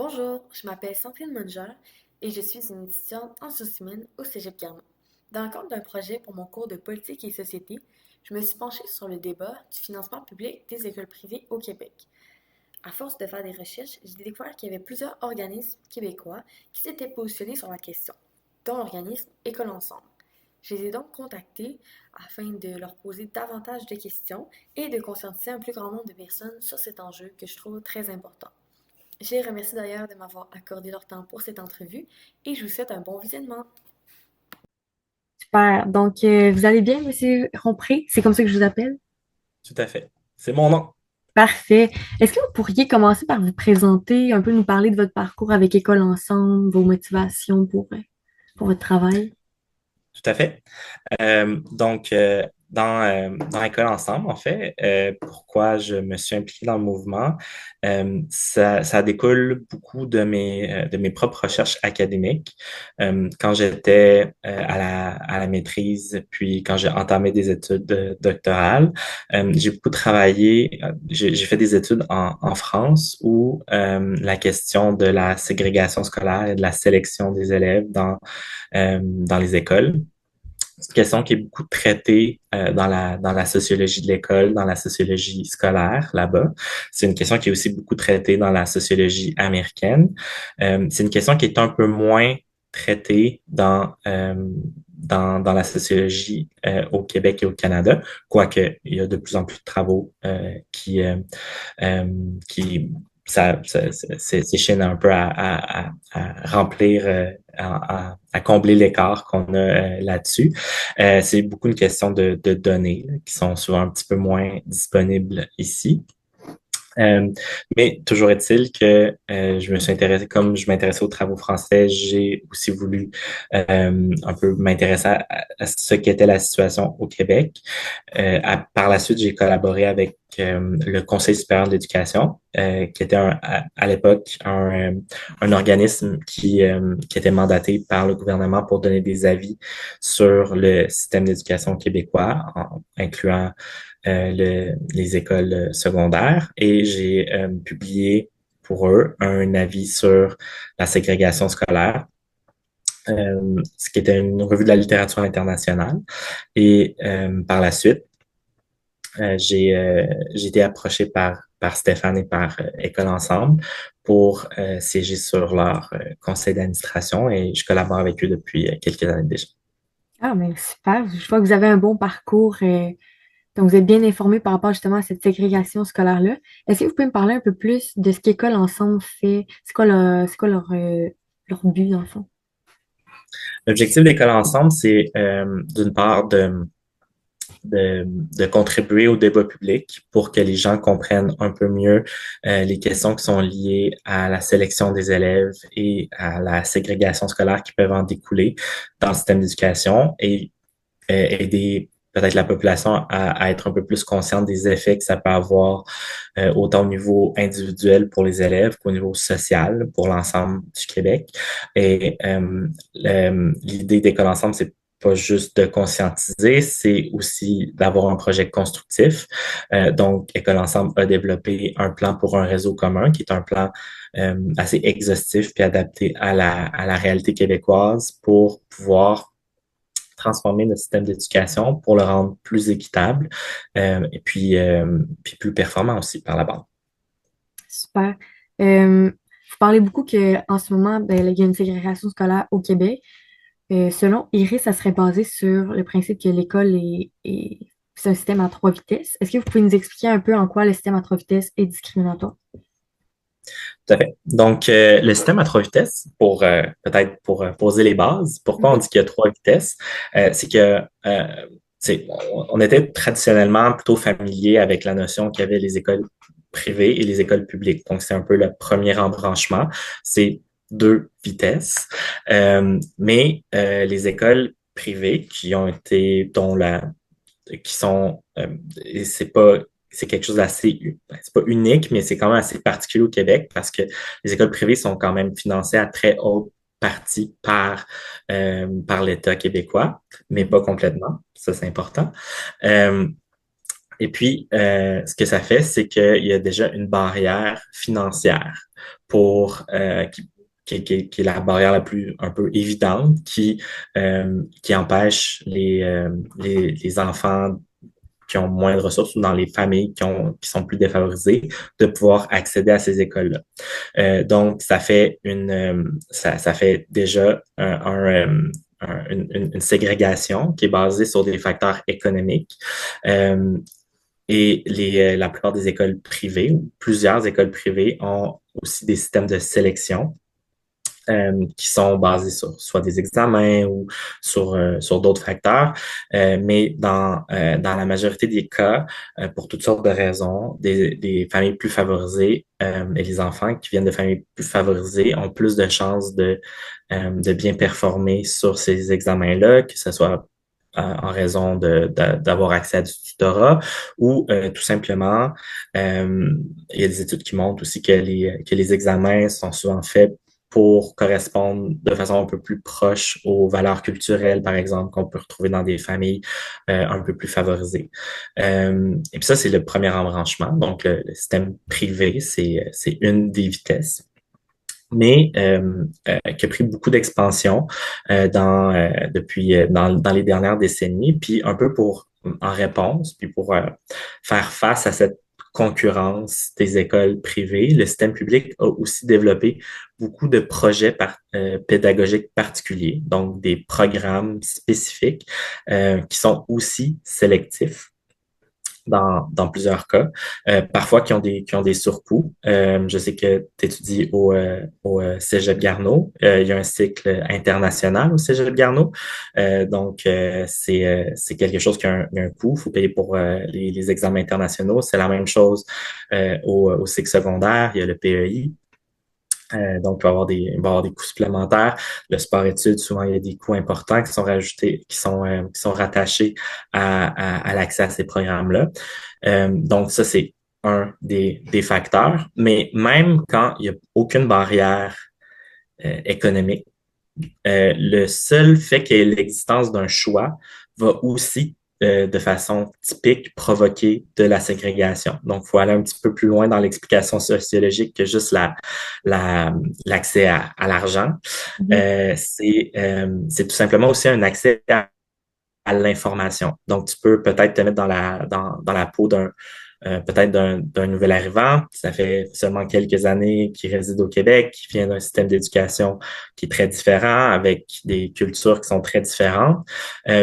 Bonjour, je m'appelle Sandrine Munger et je suis une étudiante en sciences humaines au Cégep Garmin. Dans le cadre d'un projet pour mon cours de politique et société, je me suis penchée sur le débat du financement public des écoles privées au Québec. À force de faire des recherches, j'ai découvert qu'il y avait plusieurs organismes québécois qui s'étaient positionnés sur la question, dont l'organisme École Ensemble. Je les ai donc contactés afin de leur poser davantage de questions et de conscientiser un plus grand nombre de personnes sur cet enjeu que je trouve très important. Je les remercie d'ailleurs de m'avoir accordé leur temps pour cette entrevue et je vous souhaite un bon visionnement. Super. Donc, vous allez bien, Monsieur Rompré? C'est comme ça que je vous appelle? Tout à fait. C'est mon nom. Parfait. Est-ce que vous pourriez commencer par vous présenter, un peu nous parler de votre parcours avec École Ensemble, vos motivations pour votre travail? Tout à fait. Dans l'école ensemble, en fait, pourquoi je me suis impliqué dans le mouvement, ça découle beaucoup de mes propres recherches académiques. Quand j'étais à la maîtrise, puis quand j'ai entamé des études doctorales, j'ai beaucoup travaillé, j'ai fait des études en France où la question de la ségrégation scolaire et de la sélection des élèves dans les écoles. C'est une question qui est beaucoup traitée dans la sociologie de l'école, dans la sociologie scolaire là-bas. C'est une question qui est aussi beaucoup traitée dans la sociologie américaine. C'est une question qui est un peu moins traitée dans la sociologie au Québec et au Canada, quoique il y a de plus en plus de travaux euh, qui s'échinent un peu à remplir, à combler l'écart qu'on a là-dessus. C'est beaucoup une question de données là, qui sont souvent un petit peu moins disponibles ici. Euh, mais toujours est-il que je me suis intéressé, comme je m'intéressais aux travaux français, j'ai aussi voulu un peu m'intéresser à ce qu'était la situation au Québec. Par la suite, j'ai collaboré avec le Conseil supérieur de l'éducation, qui était à l'époque un organisme qui était mandaté par le gouvernement pour donner des avis sur le système d'éducation québécois, incluant les écoles secondaires. Et j'ai publié pour eux un avis sur la ségrégation scolaire, ce qui était une revue de la littérature internationale. Et par la suite, j'ai été approché par Stéphane et par École Ensemble pour siéger sur leur conseil d'administration et je collabore avec eux depuis quelques années déjà. Ah, mais super. Je vois que vous avez un bon parcours, donc vous êtes bien informé par rapport justement à cette ségrégation scolaire-là. Est-ce que vous pouvez me parler un peu plus de ce qu'École Ensemble fait? C'est quoi leur but, dans le fond? L'objectif d'École Ensemble, c'est d'une part de contribuer au débat public pour que les gens comprennent un peu mieux les questions qui sont liées à la sélection des élèves et à la ségrégation scolaire qui peuvent en découler dans le système d'éducation et aider peut-être la population à être un peu plus consciente des effets que ça peut avoir autant au niveau individuel pour les élèves qu'au niveau social pour l'ensemble du Québec. Et l'idée d'École Ensemble, c'est pas juste de conscientiser, c'est aussi d'avoir un projet constructif. Donc, École Ensemble a développé un plan pour un réseau commun, qui est un plan assez exhaustif puis adapté à la réalité québécoise pour pouvoir transformer notre système d'éducation pour le rendre plus équitable puis plus performant aussi par la bande. Super. Vous parlez beaucoup qu'en ce moment, ben, il y a une ségrégation scolaire au Québec. Selon Iris, ça serait basé sur le principe que c'est un système à trois vitesses. Est-ce que vous pouvez nous expliquer un peu en quoi le système à trois vitesses est discriminatoire? Tout à fait. Donc, le système à trois vitesses, pour peut-être pour poser les bases, pourquoi on Mhm. dit qu'il y a trois vitesses, c'est que on était traditionnellement plutôt familier avec la notion qu'il y avait les écoles privées et les écoles publiques. Donc, c'est un peu le premier embranchement. C'est deux vitesses. Les écoles privées qui ont été, dont la qui sont, et c'est quelque chose d'assez, c'est pas unique, mais c'est quand même assez particulier au Québec parce que les écoles privées sont quand même financées à très haute partie par l'État québécois, mais Mhm. pas complètement. Ça, c'est important. Euh, Et puis, ce que ça fait, c'est qu'il y a déjà une barrière financière pour qui est la barrière la plus un peu évidente qui empêche les enfants qui ont moins de ressources ou dans les familles qui sont plus défavorisées de pouvoir accéder à ces écoles-là. Donc, ça fait déjà une ségrégation qui est basée sur des facteurs économiques. Euh, et la plupart des écoles privées, ou plusieurs écoles privées, ont aussi des systèmes de sélection qui sont basés sur soit des examens ou sur d'autres facteurs. Mais dans la majorité des cas, pour toutes sortes de raisons, des familles plus favorisées et les enfants qui viennent de familles plus favorisées ont plus de chances de bien performer sur ces examens-là, que ce soit en raison d'avoir accès à du tutorat ou tout simplement, il y a des études qui montrent aussi que les examens sont souvent faits pour correspondre de façon un peu plus proche aux valeurs culturelles, par exemple, qu'on peut retrouver dans des familles un peu plus favorisées. Et puis ça, c'est le premier embranchement. Donc, le système privé, c'est une des vitesses, mais qui a pris beaucoup d'expansion dans les dernières décennies, puis un peu en réponse, puis pour faire face à cette concurrence des écoles privées, le système public a aussi développé beaucoup de projets pédagogiques particuliers, donc des programmes spécifiques qui sont aussi sélectifs dans plusieurs cas, parfois qui ont des surcoûts. Je sais que tu étudies au Cégep Garneau. Il y a un cycle international au Cégep Garneau. C'est quelque chose qui a un coût. Il faut payer pour les examens internationaux. C'est la même chose au cycle secondaire. Il y a le PEI. Donc, il va y avoir des coûts supplémentaires. Le sport-études, souvent, il y a des coûts importants qui sont rajoutés, qui sont rattachés à l'accès à ces programmes-là. Donc, ça, c'est un des facteurs. Mais même quand il n'y a aucune barrière économique, le seul fait qu'il y ait l'existence d'un choix va aussi de façon typique provoquer de la ségrégation. Donc, il faut aller un petit peu plus loin dans l'explication sociologique que juste l'accès à l'argent. C'est tout simplement aussi un accès à l'information. Donc, tu peux peut-être te mettre dans la peau d'un nouvel arrivant. Ça fait seulement quelques années qu'il réside au Québec, qui vient d'un système d'éducation qui est très différent, avec des cultures qui sont très différentes,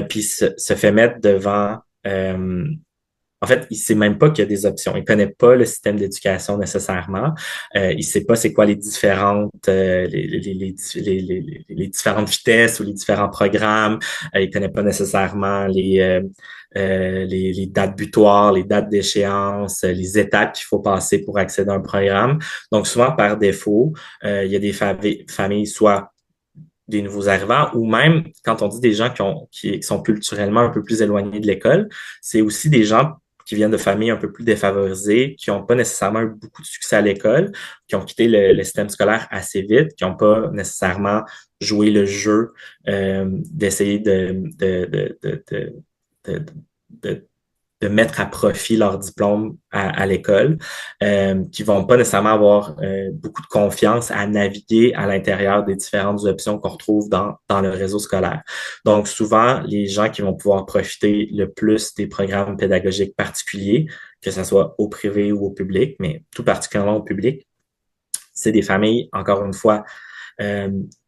puis se fait mettre devant... en fait, il sait même pas qu'il y a des options. Il connaît pas le système d'éducation nécessairement. Il sait pas c'est quoi les différentes les différentes vitesses ou les différents programmes. Il connaît pas nécessairement les dates butoirs, les dates d'échéance, les étapes qu'il faut passer pour accéder à un programme. Donc, souvent, par défaut, il y a des familles soit des nouveaux arrivants, ou même quand on dit des gens qui sont culturellement un peu plus éloignés de l'école, c'est aussi des gens qui viennent de familles un peu plus défavorisées, qui n'ont pas nécessairement eu beaucoup de succès à l'école, qui ont quitté le système scolaire assez vite, qui n'ont pas nécessairement joué le jeu d'essayer de, de, de mettre à profit leur diplôme à l'école, qui vont pas nécessairement avoir beaucoup de confiance à naviguer à l'intérieur des différentes options qu'on retrouve dans le réseau scolaire. Donc, souvent, les gens qui vont pouvoir profiter le plus des programmes pédagogiques particuliers, que ce soit au privé ou au public, mais tout particulièrement au public, c'est des familles, encore une fois,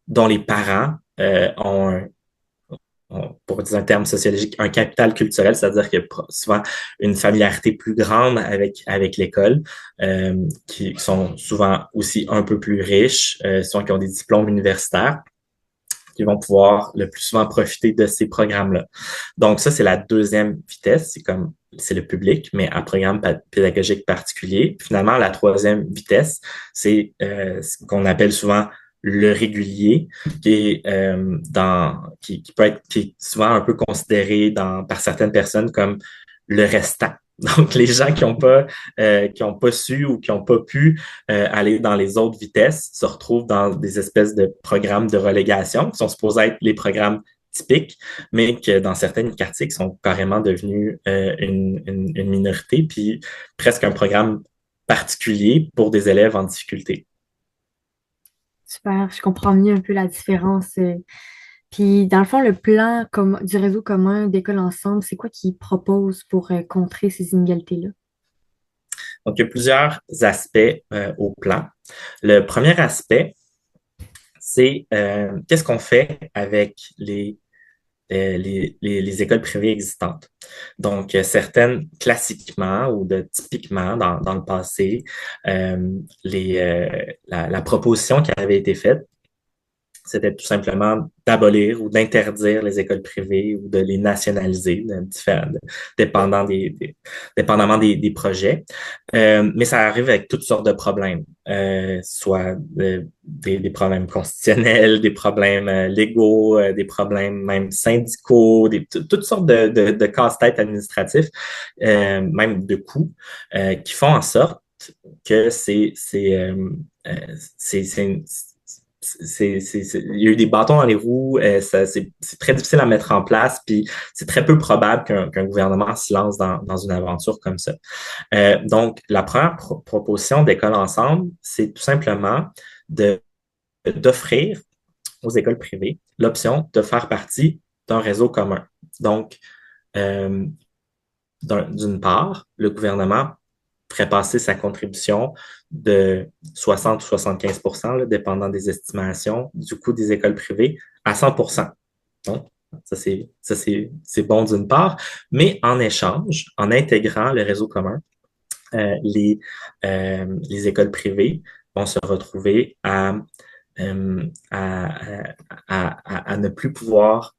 dont les parents ont pour utiliser un terme sociologique, un capital culturel, c'est-à-dire qu'il y a souvent une familiarité plus grande avec l'école, qui sont souvent aussi un peu plus riches, souvent qui ont des diplômes universitaires, qui vont pouvoir le plus souvent profiter de ces programmes-là. Donc ça, c'est la deuxième vitesse, c'est le public, mais un programme pédagogique particulier. Finalement, la troisième vitesse, c'est ce qu'on appelle souvent le régulier, qui est souvent un peu considéré par certaines personnes comme le restant. Donc, les gens qui ont pas su ou qui ont pas pu aller dans les autres vitesses se retrouvent dans des espèces de programmes de relégation qui sont supposés être les programmes typiques, mais que dans certains quartiers qui sont carrément devenus une minorité, puis presque un programme particulier pour des élèves en difficulté. Super, je comprends mieux un peu la différence. Puis, dans le fond, le plan du réseau commun d'écoles ensemble, c'est quoi qu'ils proposent pour contrer ces inégalités-là? Donc, il y a plusieurs aspects au plan. Le premier aspect, c'est qu'est-ce qu'on fait avec les écoles privées existantes. Donc, certaines, classiquement ou typiquement dans le passé, la proposition qui avait été faite, c'était tout simplement d'abolir ou d'interdire les écoles privées ou de les nationaliser, dépendamment des projets. Mais ça arrive avec toutes sortes de problèmes, soit des problèmes constitutionnels, des problèmes légaux, des problèmes même syndicaux, toutes sortes de casse-têtes administratifs, même de coûts, qui font en sorte que il y a eu des bâtons dans les roues, c'est très difficile à mettre en place, puis c'est très peu probable qu'un gouvernement se lance dans une aventure comme ça. Donc, la première proposition d'École Ensemble, c'est tout simplement d'offrir aux écoles privées l'option de faire partie d'un réseau commun. Donc, euh, d'une part, le gouvernement ferait passer sa contribution de 60 ou 75 là, dépendant des estimations du coût des écoles privées, à 100 Donc, c'est bon d'une part, mais en échange, en intégrant le réseau commun, les écoles privées vont se retrouver euh, à, à ne plus pouvoir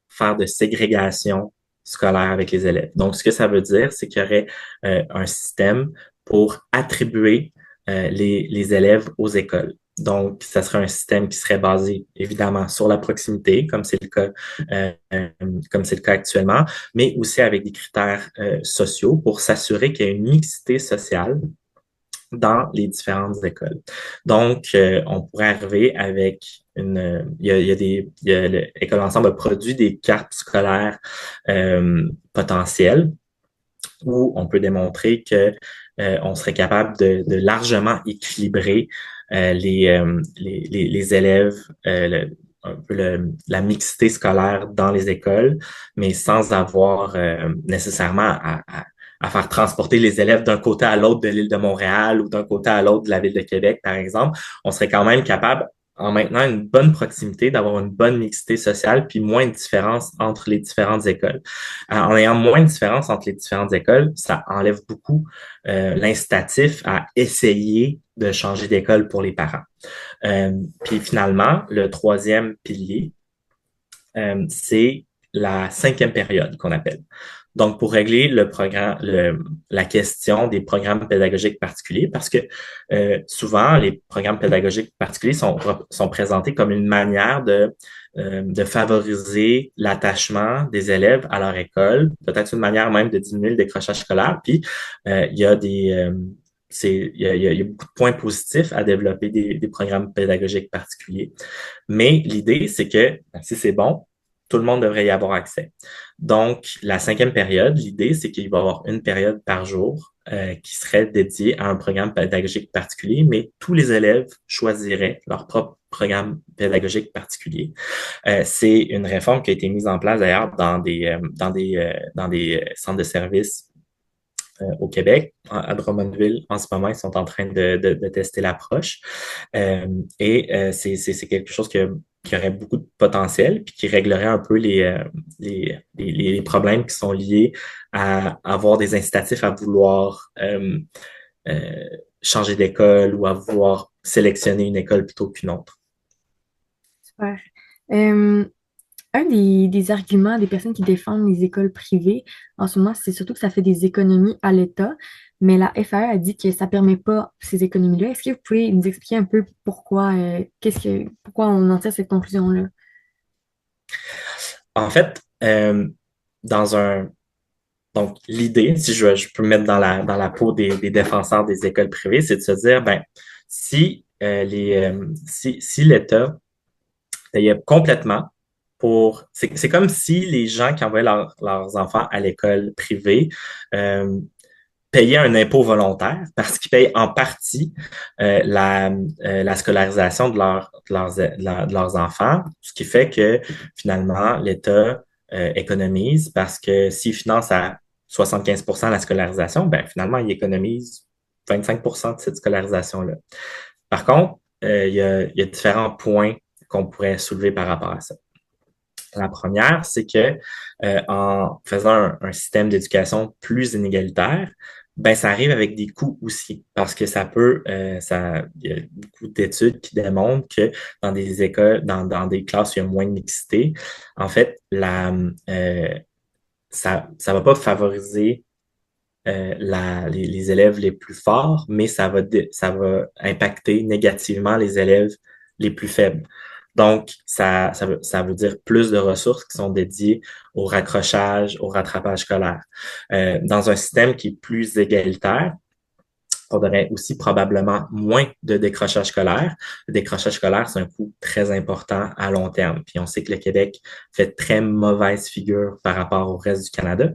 faire de ségrégation scolaire avec les élèves. Donc, ce que ça veut dire, c'est qu'il y aurait un système pour attribuer les élèves aux écoles. Donc, ça serait un système qui serait basé évidemment sur la proximité, euh, comme c'est le cas actuellement, mais aussi avec des critères sociaux pour s'assurer qu'il y a une mixité sociale dans les différentes écoles. Donc, on pourrait arriver avec l'École Ensemble a produit des cartes scolaires potentielles où on peut démontrer que on serait capable de largement équilibrer les élèves, un peu la mixité scolaire dans les écoles, mais sans avoir nécessairement à faire transporter les élèves d'un côté à l'autre de l'île de Montréal ou d'un côté à l'autre de la ville de Québec, par exemple. On serait quand même capable, en maintenant une bonne proximité, d'avoir une bonne mixité sociale, puis moins de différence entre les différentes écoles. En ayant moins de différence entre les différentes écoles, ça enlève beaucoup l'incitatif à essayer de changer d'école pour les parents. Puis finalement, le troisième pilier, c'est la cinquième période qu'on appelle. Donc, pour régler la question des programmes pédagogiques particuliers, parce que souvent, les programmes pédagogiques particuliers sont présentés comme une manière de favoriser l'attachement des élèves à leur école, peut-être une manière même de diminuer le décrochage scolaire. Puis, il y a il y a beaucoup de points positifs à développer des programmes pédagogiques particuliers. Mais l'idée, c'est que si c'est bon, tout le monde devrait y avoir accès. Donc, la cinquième période, l'idée, c'est qu'il va y avoir une période par jour qui serait dédiée à un programme pédagogique particulier, mais tous les élèves choisiraient leur propre programme pédagogique particulier. C'est une réforme qui a été mise en place d'ailleurs dans des centres de services au Québec, à Drummondville. En ce moment, ils sont en train de tester l'approche. C'est quelque chose qui aurait beaucoup de potentiel, puis qui réglerait un peu les problèmes qui sont liés à avoir des incitatifs à vouloir changer d'école ou à vouloir sélectionner une école plutôt qu'une autre. Super. Euh, un des arguments des personnes qui défendent les écoles privées en ce moment, c'est surtout que ça fait des économies à l'État, mais la FAE a dit que ça ne permet pas ces économies-là. Est-ce que vous pouvez nous expliquer un peu pourquoi, pourquoi on en tire cette conclusion-là? En fait, dans un donc, l'idée, si je peux me mettre dans la peau des défenseurs des écoles privées, c'est de se dire, ben, si l'État payait complètement c'est comme si les gens qui envoyaient leurs enfants à l'école privée euh, payaient un impôt volontaire parce qu'ils payent en partie la scolarisation de leurs enfants, ce qui fait que finalement l'État économise parce que s'il finance à 75% la scolarisation, ben finalement il économise 25% de cette scolarisation-là. Par contre, il y a différents points qu'on pourrait soulever par rapport à ça. La première, c'est que en faisant un système d'éducation plus inégalitaire, ben ça arrive avec des coûts aussi, parce que il y a beaucoup d'études qui démontrent que dans des écoles, dans des classes où il y a moins de mixité, en fait, ça va pas favoriser les élèves les plus forts, mais ça va impacter négativement les élèves les plus faibles. Donc, ça veut dire plus de ressources qui sont dédiées au raccrochage, au rattrapage scolaire. Dans un système qui est plus égalitaire, on aurait aussi probablement moins de décrochage scolaire. Le décrochage scolaire, c'est un coût très important à long terme. Puis on sait que le Québec fait très mauvaise figure par rapport au reste du Canada.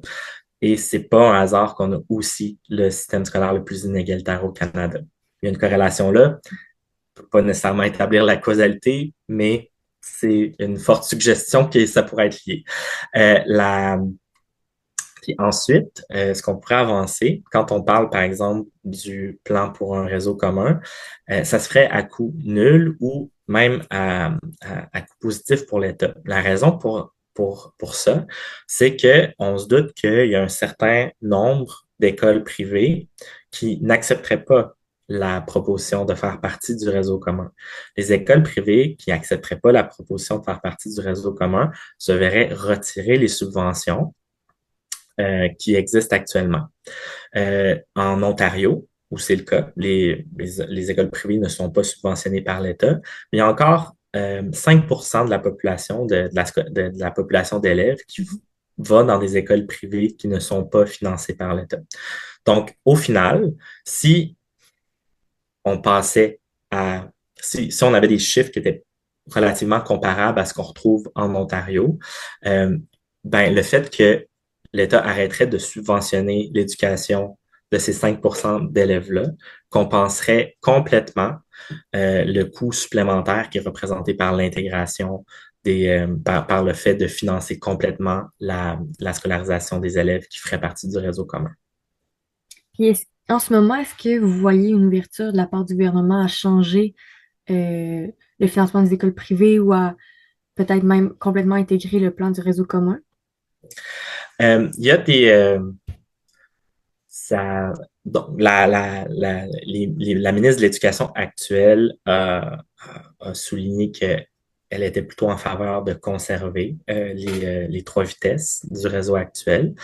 Et c'est pas un hasard qu'on a aussi le système scolaire le plus inégalitaire au Canada. Il y a une corrélation là. On peut pas nécessairement établir la causalité, mais c'est une forte suggestion que ça pourrait être lié. Euh, la, Puis ensuite, ce qu'on pourrait avancer, quand on parle, par exemple, du plan pour un réseau commun, ça se ferait à coût nul ou même à coût positif pour l'État. La raison pour ça, c'est que on se doute qu'il y a un certain nombre d'écoles privées qui n'accepteraient pas la proposition de faire partie du réseau commun. Les écoles privées qui n'accepteraient pas la proposition de faire partie du réseau commun se verraient retirer les subventions qui existent actuellement. En Ontario, où c'est le cas, les écoles privées ne sont pas subventionnées par l'État, mais il y a encore 5% de la population de la population d'élèves qui va dans des écoles privées qui ne sont pas financées par l'État. Donc, au final, si on passait à si on avait des chiffres qui étaient relativement comparables à ce qu'on retrouve en Ontario, ben le fait que l'État arrêterait de subventionner l'éducation de ces 5% d'élèves-là, compenserait complètement le coût supplémentaire qui est représenté par l'intégration par le fait de financer complètement la scolarisation des élèves qui feraient partie du réseau commun. Puis en ce moment, est-ce que vous voyez une ouverture de la part du gouvernement à changer euh, le financement des écoles privées ou à peut-être même complètement intégrer le plan du réseau commun? Il y a ça, donc, la ministre de l'Éducation actuelle a souligné qu'elle était plutôt en faveur de conserver les trois vitesses du réseau actuel.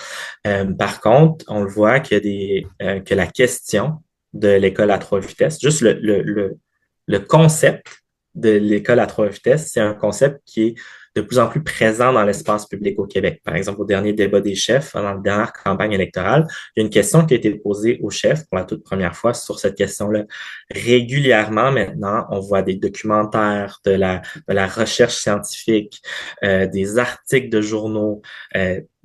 Par contre, on le voit que la question de l'école à trois vitesses, juste le concept de l'école à trois vitesses, c'est un concept qui est de plus en plus présent dans l'espace public au Québec. Par exemple, au dernier débat des chefs, dans la dernière campagne électorale, il y a une question qui a été posée aux chefs pour la toute première fois sur cette question-là. Régulièrement, maintenant, on voit des documentaires, de la recherche scientifique, des articles de journaux,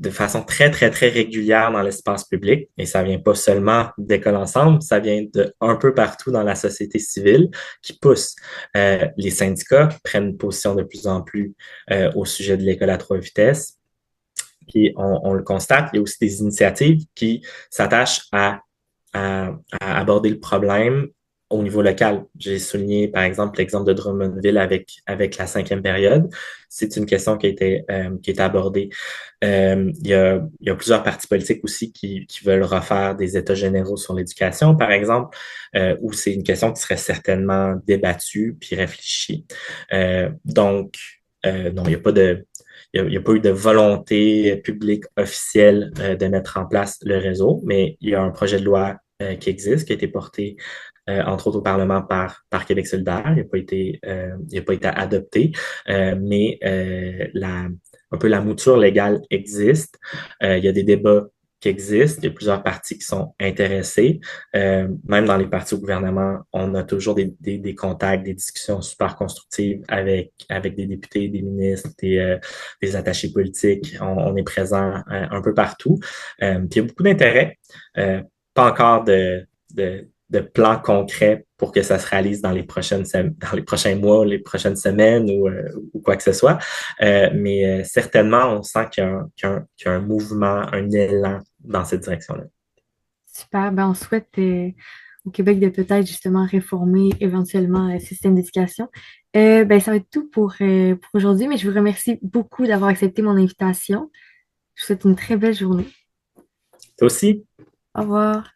de façon très, très, très régulière dans l'espace public. Et ça vient pas seulement d'École Ensemble, ça vient de un peu partout dans la société civile qui pousse. Les syndicats prennent une position de plus en plus au sujet de l'école à trois vitesses. Puis on le constate, il y a aussi des initiatives qui s'attachent à aborder le problème au niveau local. J'ai souligné, par exemple, l'exemple de Drummondville avec la cinquième période. C'est une question qui a été abordée. Il y a plusieurs partis politiques aussi qui veulent refaire des états généraux sur l'éducation, par exemple, où c'est une question qui serait certainement débattue puis réfléchie. Non, il n'y a pas il y a pas eu de volonté publique officielle de mettre en place le réseau, mais il y a un projet de loi qui existe, qui a été porté entre autres au Parlement par Québec solidaire. Il n'a pas été adopté, mais un peu la mouture légale existe. Il y a des débats qui existent, il y a plusieurs partis qui sont intéressés. Même dans les partis au gouvernement, on a toujours des contacts, des discussions super constructives avec des députés, des ministres, des attachés politiques. On est présent un peu partout. Puis il y a beaucoup d'intérêt. Pas encore de plans concrets pour que ça se réalise dans dans les prochains mois, les prochaines semaines ou quoi que ce soit. Mais certainement, on sent qu'il y a un mouvement, un élan dans cette direction-là. Super. Ben, on souhaite au Québec de peut-être justement réformer éventuellement le système d'éducation. Ben, ça va être tout pour aujourd'hui, mais je vous remercie beaucoup d'avoir accepté mon invitation. Je vous souhaite une très belle journée. Toi aussi, Au revoir.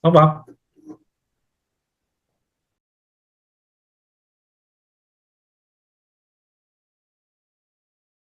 au revoir.